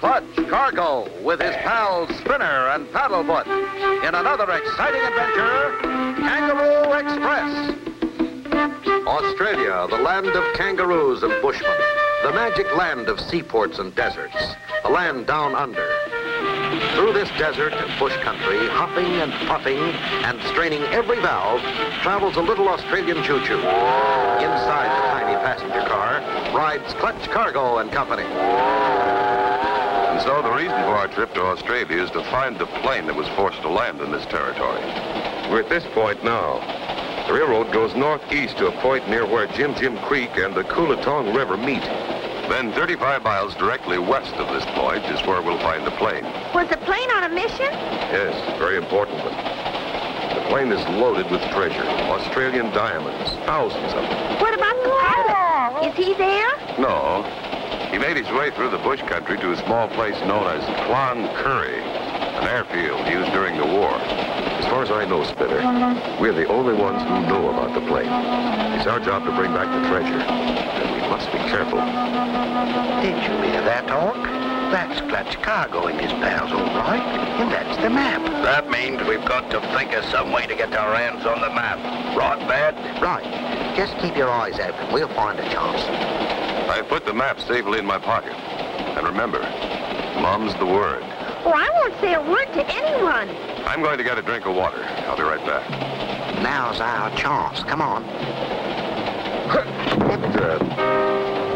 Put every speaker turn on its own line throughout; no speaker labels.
Clutch Cargo with his pals Spinner and Paddlefoot in another exciting adventure, Kangaroo Express. Australia, the land of kangaroos and bushmen, the magic land of seaports and deserts, the land down under. Through this desert and bush country, hopping and puffing and straining every valve, travels a little Australian choo-choo. Inside the tiny passenger car rides Clutch Cargo and Company.
And so the reason for our trip to Australia is to find the plane that was forced to land in this territory. We're at this point now. The railroad goes northeast to a point near where Jim Jim Creek and the Coolatong River meet. Then 35 miles directly west of this point is where we'll find the plane.
Was the plane on a mission?
Yes, very important one. The plane is loaded with treasure, Australian diamonds, thousands of them.
What about the pilot? Is he there?
No. He made his way through the bush country to a small place known as Kangaroo, an airfield used during the war. As far as I know, Spinner, we're the only ones who know about the plane. It's our job to bring back the treasure, and we must be careful.
Did you hear that, Hawk? That's Clutch Cargo and his pals, all right. And that's the map.
That means we've got to think of some way to get our hands on the map. Right, Bad?
Right. Just keep your eyes open. We'll find a chance.
I put the map safely in my pocket. And remember, Mom's the word.
Oh, I won't say a word to anyone.
I'm going to get a drink of water. I'll be right back.
Now's our chance. Come on.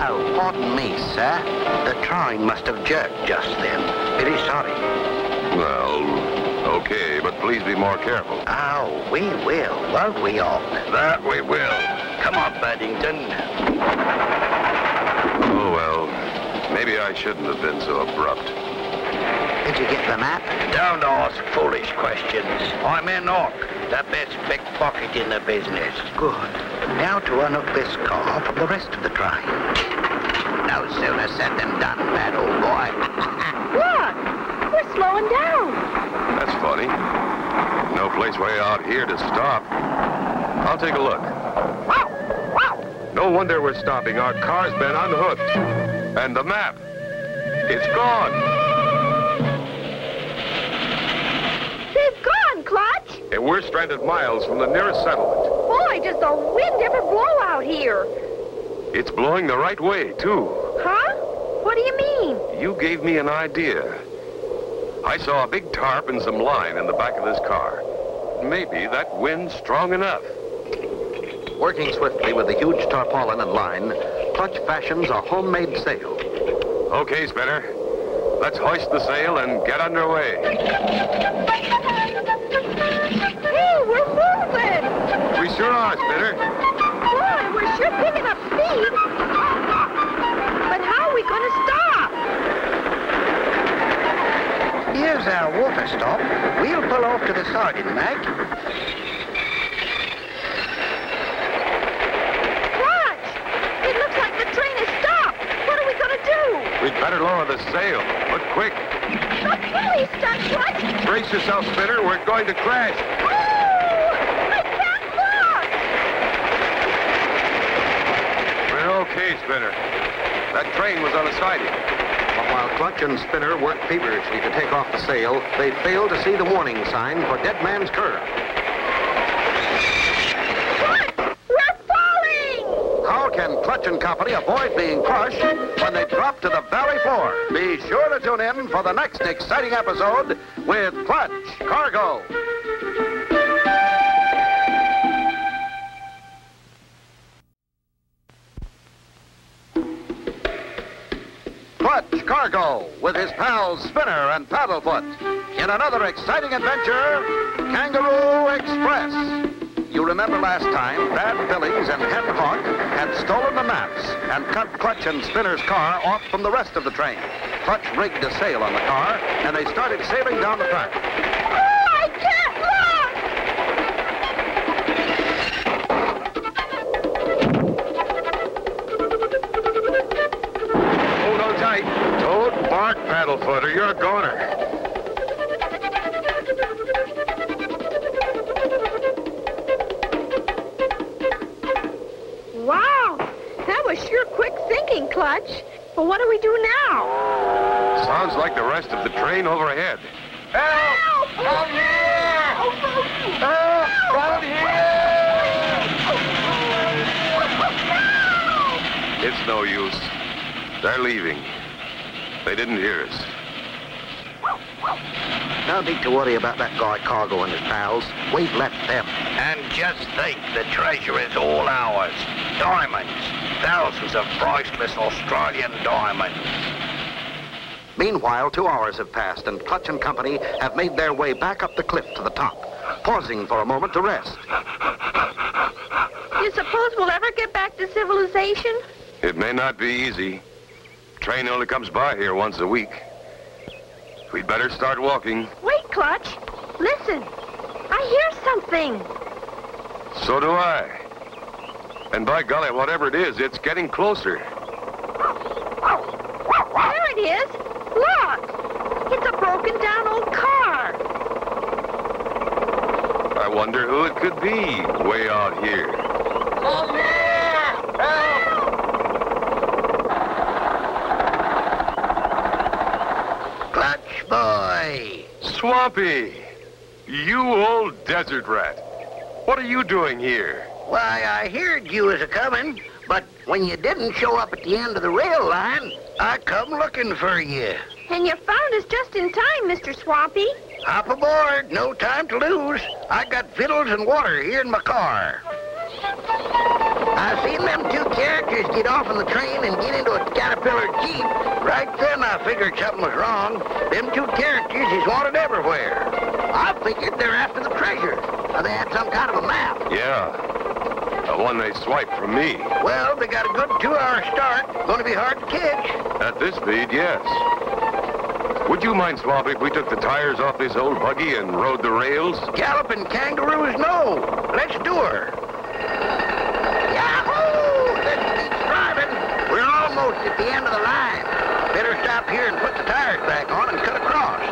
Oh, pardon me, sir. The train must have jerked just then. Very sorry.
Well, okay, but please be more careful.
Oh, we will, won't we, Hawk?
That we will. Come on, Paddington.
Oh, well, maybe I shouldn't have been so abrupt.
Did you get the map?
Don't ask foolish questions. I'm in Hawk, the best pickpocket in the business.
Good. Now to unhook this car from the rest of the train. No sooner said than done, bad old boy.
Look, we're slowing down.
That's funny. No place way out here to stop. I'll take a look. No wonder we're stopping. Our car's been unhooked. And the map, it's gone.
They've gone, Clutch.
And we're stranded miles from the nearest settlement.
Boy, does the wind ever blow out here.
It's blowing the right way, too.
Huh? What do you mean?
You gave me an idea. I saw a big tarp and some line in the back of this car. Maybe that wind's strong enough.
Working swiftly with a huge tarpaulin and line, Clutch fashions a homemade sail.
Okay, Spinner. Let's hoist the sail and get underway.
Hey, we're moving.
We sure are, Spinner.
Boy, we're sure picking up speed. But how are we going to stop?
Here's our water stop. We'll pull off to the side in Mag.
Clutch! It looks like the train has stopped. What are we going to do?
We'd better lower the sail, but quick.
The pulley's stuck, Clutch.
Brace yourself, Spinner. We're going to crash.
Oh! I can't look!
We're okay, Spinner. That train was on a siding.
But while Clutch and Spinner worked feverishly to take off the sail, they failed to see the warning sign for Dead Man's Curve.
Clutch! We're falling!
How can Clutch and Company avoid being crushed when they drop to the valley floor? Be sure to tune in for the next exciting episode with Clutch Cargo. Clutch Cargo with his pals Spinner and Paddlefoot in another exciting adventure, Kangaroo Express. You remember last time, Brad Billings and Hen Hawk had stolen the maps and cut Clutch and Spinner's car off from the rest of the train. Clutch rigged a sail on the car, and they started sailing down the track.
Oh, I can't
Hold on tight. Don't bark, Paddlefoot, or you're a goner.
Wow, that was sure quick thinking, Clutch. Well, what do we do now?
Sounds like the rest of the train overhead.
Help! Down here! Help! Down here!
It's no use. They're leaving. They didn't hear us.
No need to worry about that guy Cargo and his pals. We've left them.
And just think, the treasure is all ours. Diamonds. Thousands of priceless Australian diamonds.
Meanwhile, 2 hours have passed, and Clutch and company have made their way back up the cliff to the top, pausing for a moment to rest.
You suppose we'll ever get back to civilization?
It may not be easy. Train only comes by here once a week. We'd better start walking.
Wait, Clutch. Listen. I hear something.
So do I. And by golly, whatever it is, it's getting closer.
There it is. Look. It's a broken down old car.
I wonder who it could be way out here.
Help!
Clutch boy!
Swampy! You old desert rat. What are you doing here?
Why, I heard you was a-coming, but when you didn't show up at the end of the rail line, I come looking for you.
And you found us just in time, Mr. Swampy.
Hop aboard, no time to lose. I got victuals and water here in my car. I seen them 2 characters get off on the train and get into a Caterpillar Jeep. Right then I figured something was wrong. Them 2 characters is wanted everywhere. I figured they're after the treasure. They had some kind of a map.
Yeah. The one they swiped from me.
Well, they got a good 2-hour start. Gonna be hard to catch.
At this speed, yes. Would you mind, Swampy, if we took the tires off this old buggy and rode the rails?
Galloping kangaroos, no. Let's do her. Yahoo! This keeps driving. We're almost at the end of the line. Better stop here and put the tires back on and cut across.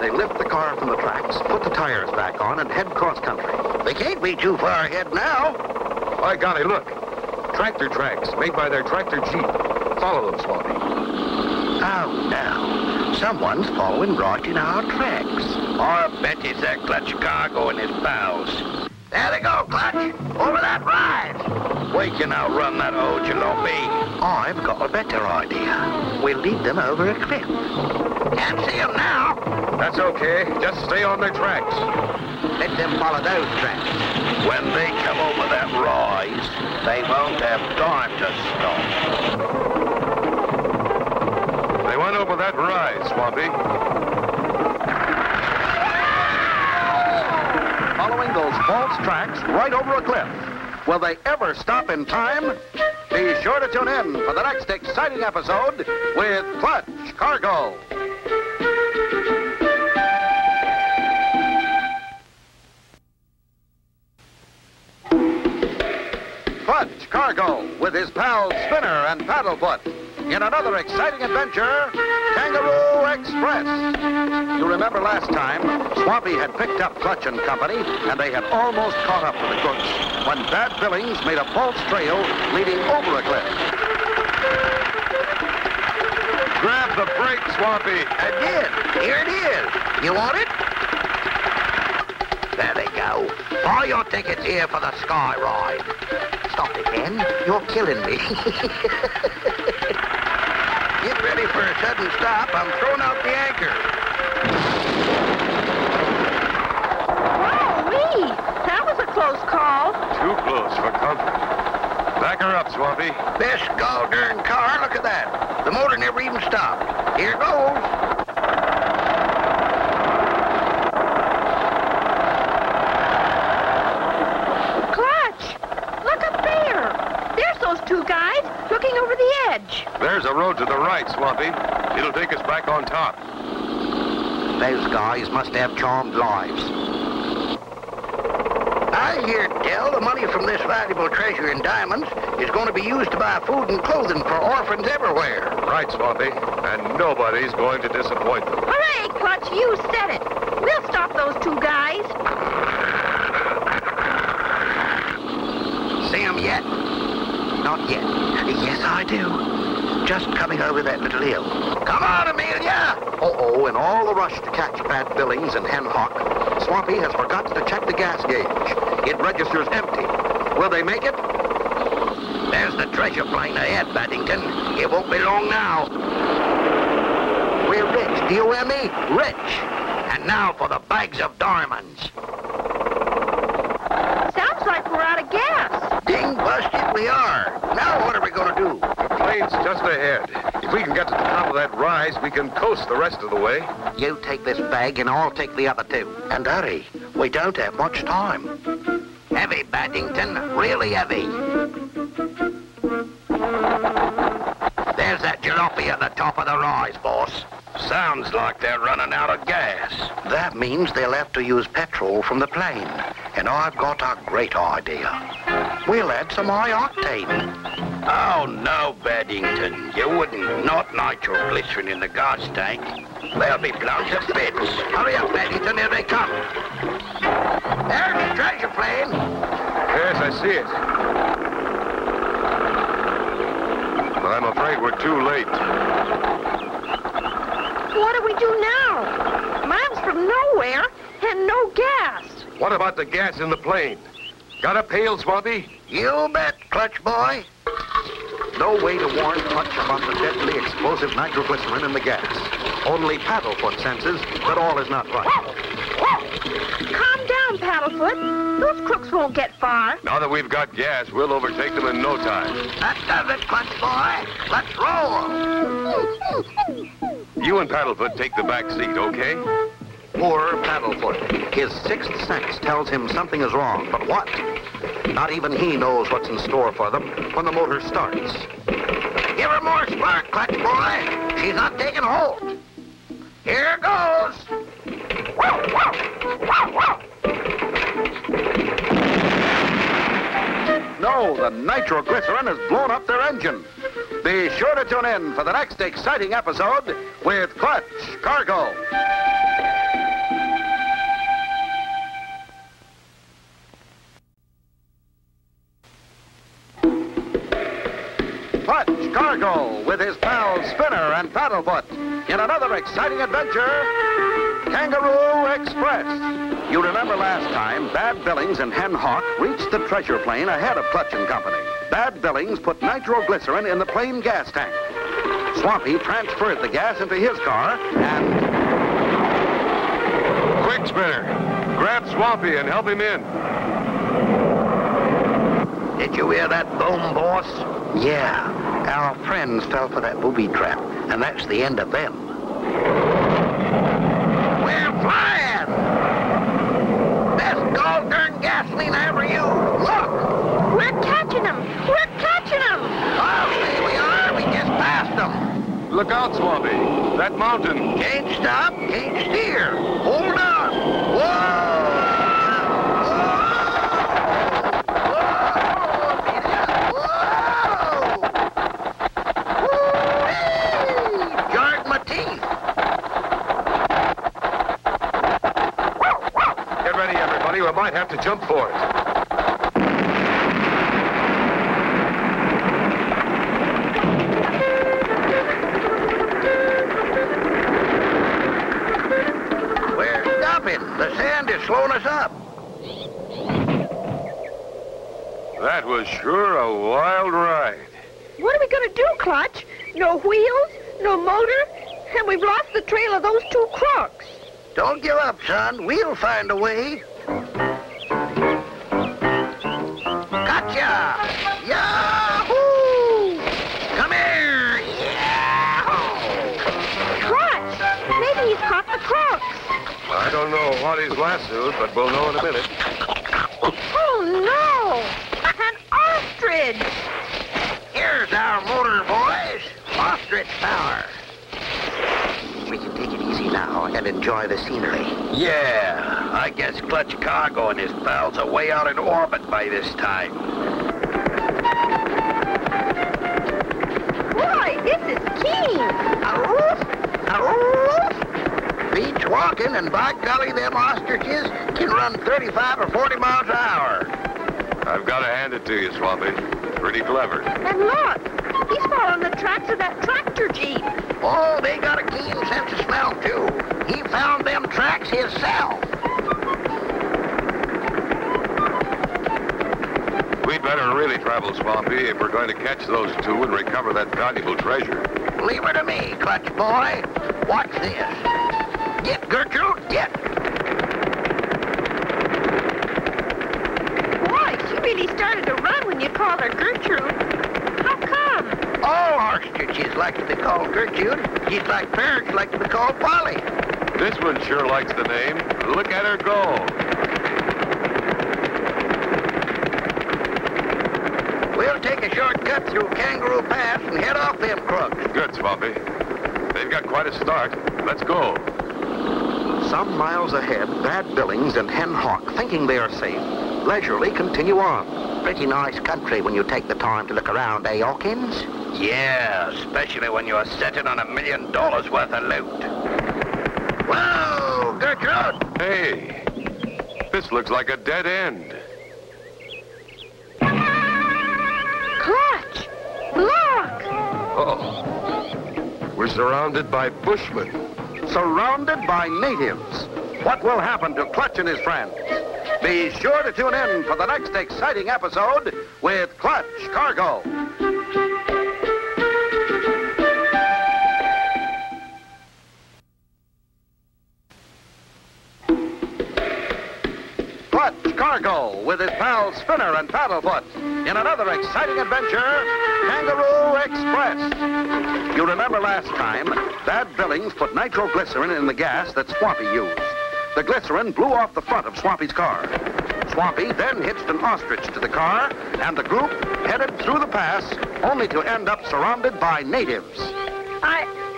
They lift the car from the tracks, put the tires back on, and head cross-country.
They can't be too far ahead now.
By golly, look. Tractor tracks made by their tractor Jeep. Follow them, Swampy.
Oh, no. Someone's following right in our tracks.
I bet it's that Clutch Cargo and his pals.
There they go, Clutch. Over that rise.
We can outrun that old jalopy.
I've got a better idea. We'll lead them over a cliff. Can't see them now.
That's okay. Just stay on their tracks.
Let them follow those tracks.
When they come over that rise, they won't have time to stop.
They went over that rise, Swampy.
Following those false tracks right over a cliff. Will they ever stop in time? Be sure to tune in for the next exciting episode with Clutch Cargo. Clutch Cargo with his pals Spinner and Paddlefoot in another exciting adventure, Kangaroo Express. You remember last time, Swampy had picked up Clutch and company, and they had almost caught up with the crooks when Bad Billings made a false trail leading over a cliff.
Grab the brake, Swampy.
I did. Here it is. You want it? There they go. Buy your tickets here for the Sky Ride. Stop it, Ben. You're killing me. Get ready for a sudden stop. I'm throwing out the anchor.
Wowee! That was a close call.
Too close for comfort. Back her up, Swampy.
Best gall-darn car. Look at that. The motor never even stopped. Here goes.
Clutch! Look up there. There's those 2 guys looking over the edge.
There's a road to the right, Swampy. It'll take us back on top.
Those guys must have charmed lives. I hear tell the money from this valuable treasure in diamonds is going to be used to buy food and clothing for orphans everywhere.
Right, Swampy. And nobody's going to disappoint them.
Hooray, Clutch, you said it. We'll stop those 2 guys.
See 'em yet? Not yet. Yes, I do. Just coming over that little hill. Come on, Amelia!
Uh-oh, in all the rush to catch Bad Billings and Hen Hawk, Swampy has forgotten to check the gas gauge. It registers empty. Will they make it?
There's the treasure plane ahead, Paddington. It won't be long now. We're rich, do you hear me? Rich. And now for the bags of diamonds.
Sounds like we're out of gas.
Ding busted, we are. Now what are we going to do?
The plane's just ahead. If we can get to the top of that rise, we can coast the rest of the way.
You take this bag and I'll take the other two. And hurry. We don't have much time. Heavy, Paddington. Really heavy. There's that jalopy at the top of the rise, boss.
Sounds like they're running out of gas.
That means they'll have to use petrol from the plane. And I've got a great idea. We'll add some high octane.
Oh, no, Paddington. You wouldn't. Not nitroglycerin in the gas tank. They'll be blown to bits.
Hurry up, Paddington. Here they come. There's the treasure plane.
Yes, I see it. But I'm afraid we're too late.
What do we do now? Miles from nowhere and no gas.
What about the gas in the plane? Got a pail, Swampy?
You bet, Clutch Boy.
No way to warn Clutch about the deadly explosive nitroglycerin in the gas. Only Paddlefoot senses that all is not right.
Calm down, Paddlefoot. Those crooks won't get far.
Now that we've got gas, we'll overtake them in no time.
That does it, Clutch Boy. Let's roll.
You and Paddlefoot take the back seat, okay?
Poor Paddlefoot. His sixth sense tells him something is wrong, but what? Not even he knows what's in store for them when the motor starts.
Give her more spark, Clutch Boy. She's not taking hold. Here goes.
No, the nitroglycerin has blown up their engine. Be sure to tune in for the next exciting episode with Clutch Cargo. Clutch Cargo with his pals Spinner and Paddlefoot in another exciting adventure, Kangaroo Express. You remember last time, Bad Billings and Hen Hawk reached the treasure plane ahead of Clutch and Company. Bad Billings put nitroglycerin in the plane gas tank. Swampy transferred the gas into his car and...
Quick, Spinner. Grab Swampy and help him in.
Did you hear that boom, boss? Yeah. Our friends fell for that booby trap, and that's the end of them. We're flying! Best gall-darn gasoline I ever used. Look!
We're catching them! We're catching them!
Oh, there we are. We just passed them.
Look out, Swampy. That mountain.
Can't stop, can't steer. Hold on. Whoa!
We might have to jump for it.
We're stopping. The sand is slowing us up.
That was sure a wild ride.
What are we going to do, Clutch? No wheels, no motor, and we've lost the trail of those two crooks.
Don't give up, son. We'll find a way. Gotcha! Yahoo! Come here! Yahoo!
Clutch! Maybe he's caught the crooks.
I don't know what he's lassoed, but we'll know in a minute.
Oh, no! An ostrich!
Here's our motor, boys. Ostrich power. We can take it easy now and enjoy the scenery.
Yeah, I guess Clutch Cargo and his pals are way out in orbit by this time.
Boy, this is keen!
Beach walking, and by golly, them ostriches can run 35 or 40 miles an hour.
I've got to hand it to you, Swampy. Pretty clever.
And look, he's following the tracks of that tractor jeep.
Oh, they got a keen sense of smell, too. He found them tracks himself.
We'd better really travel, Swampy, if we're going to catch those two and recover that valuable treasure.
Leave her to me, Clutch boy. Watch this. Get, Gertrude, get.
Boy, she really started to run when you called her Gertrude. How come?
All ostriches like to be called Gertrude, just like parrots like to be called Polly.
This one sure likes the name. Look at her go.
We'll take a shortcut through Kangaroo Pass and head off them crooks.
Good, Swampy. They've got quite a start. Let's go.
Some miles ahead, Bad Billings and Hen Hawk, thinking they are safe, leisurely continue on.
Pretty nice country when you take the time to look around, eh, Hawkins?
Yeah, especially when you're sitting on $1 million worth of loot.
Whoa, Gertrude!
Hey, this looks like a dead end.
Clutch! Look!
Oh, we're surrounded by bushmen.
Surrounded by natives. What will happen to Clutch and his friends? Be sure to tune in for the next exciting episode with Clutch Cargo. Clutch Cargo with his pals Spinner and Paddlefoot in another exciting adventure, Kangaroo Express. You remember last time, Bad Billings put nitroglycerin in the gas that Swampy used. The glycerin blew off the front of Swampy's car. Swampy then hitched an ostrich to the car, and the group headed through the pass, only to end up surrounded by natives.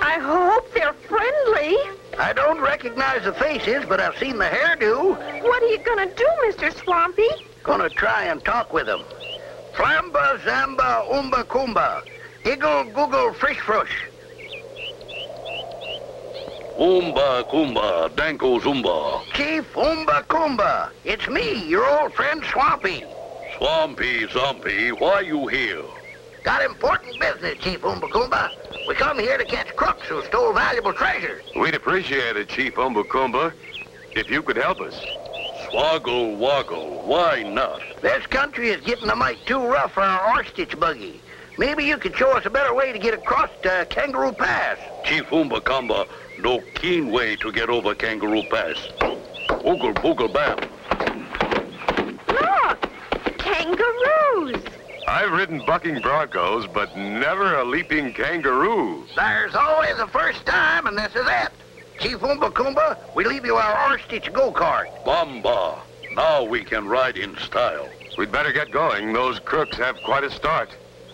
I hope they're friendly.
I don't recognize the faces, but I've seen the hairdo.
What are you gonna do, Mr. Swampy?
Gonna try and talk with them. Flamba, zamba, umba, kumba. Iggle, google, frish, frush.
Umba, kumba, danko, zumba.
Chief Umba Kumba. It's me, your old friend Swampy.
Swampy, Zompy, why you here?
Got important business, Chief Umba Kumba. We come here to catch crooks who stole valuable treasure.
We'd appreciate it, Chief Umbukumba, if you could help us.
Swaggle, waggle, why not?
This country is getting a mite too rough for our ostrich buggy. Maybe you could show us a better way to get across Kangaroo Pass.
Chief Umbakamba, no keen way to get over Kangaroo Pass. Oogle, boogle, bam.
Look! Kangaroos!
I've ridden bucking broncos, but never a leaping kangaroo.
There's always a first time, and this is it. Chief Umba Kumba, we leave you our ostrich go-kart.
Bamba, now we can ride in style.
We'd better get going. Those crooks have quite a start.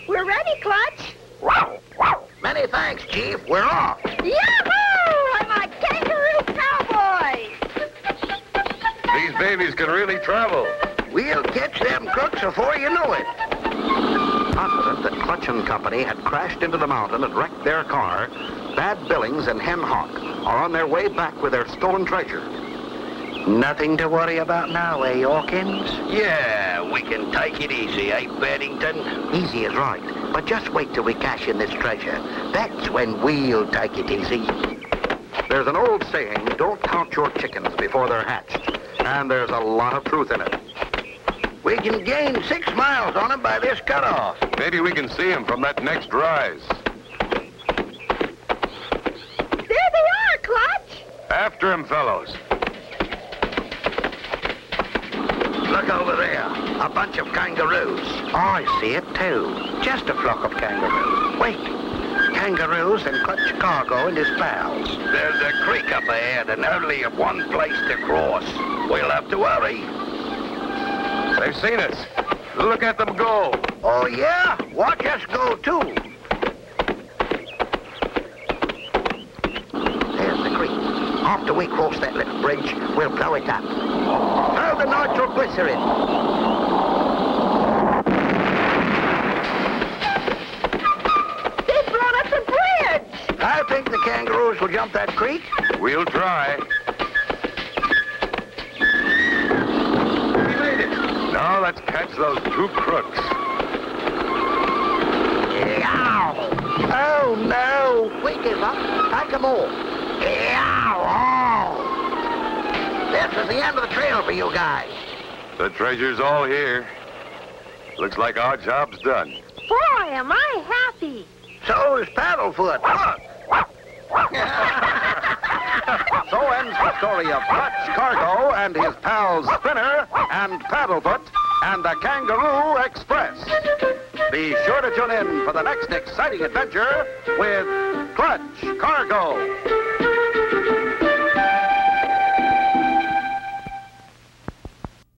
We're ready, Clutch.
Wow, wow. Many thanks, Chief. We're off.
Yahoo! I'm a kangaroo cowboy!
These babies can really travel.
We'll catch them crooks before you know it.
Confident that Clutch and Company had crashed into the mountain and wrecked their car, Bad Billings and Hen Hawk are on their way back with their stolen treasure.
Nothing to worry about now, eh, Hawkins?
Yeah, we can take it easy, eh, Beddington?
Easy is right, but just wait till we cash in this treasure. That's when we'll take it easy.
There's an old saying, don't count your chickens before they're hatched. And there's a lot of truth in it.
We can gain 6 miles on them by this cutoff.
Maybe we can see them from that next rise.
There they are, Clutch!
After him, fellows.
Look over there. A bunch of kangaroos. I see it, too. Just a flock of kangaroos. Wait. Kangaroos and Clutch Cargo and his pals.
There's a creek up ahead and only one place to cross. We'll have to hurry.
They've seen us. Look at them go.
Oh, yeah? Watch us go, too. There's the creek. After we cross that little bridge, we'll blow it up. Throw the nitroglycerin.
They've blown up the bridge!
I think the kangaroos will jump that creek.
We'll try. We made it. Now let's catch those 2 crooks.
huh? Like a mole. Yeah, oh. This is the end of the trail for you guys.
The treasure's all here. Looks like our job's done.
Boy, am I happy.
So is Paddlefoot.
So ends the story of Clutch Cargo and his pals Spinner and Paddlefoot and the Kangaroo Express. Be sure to tune in for the next exciting adventure with Clutch Cargo.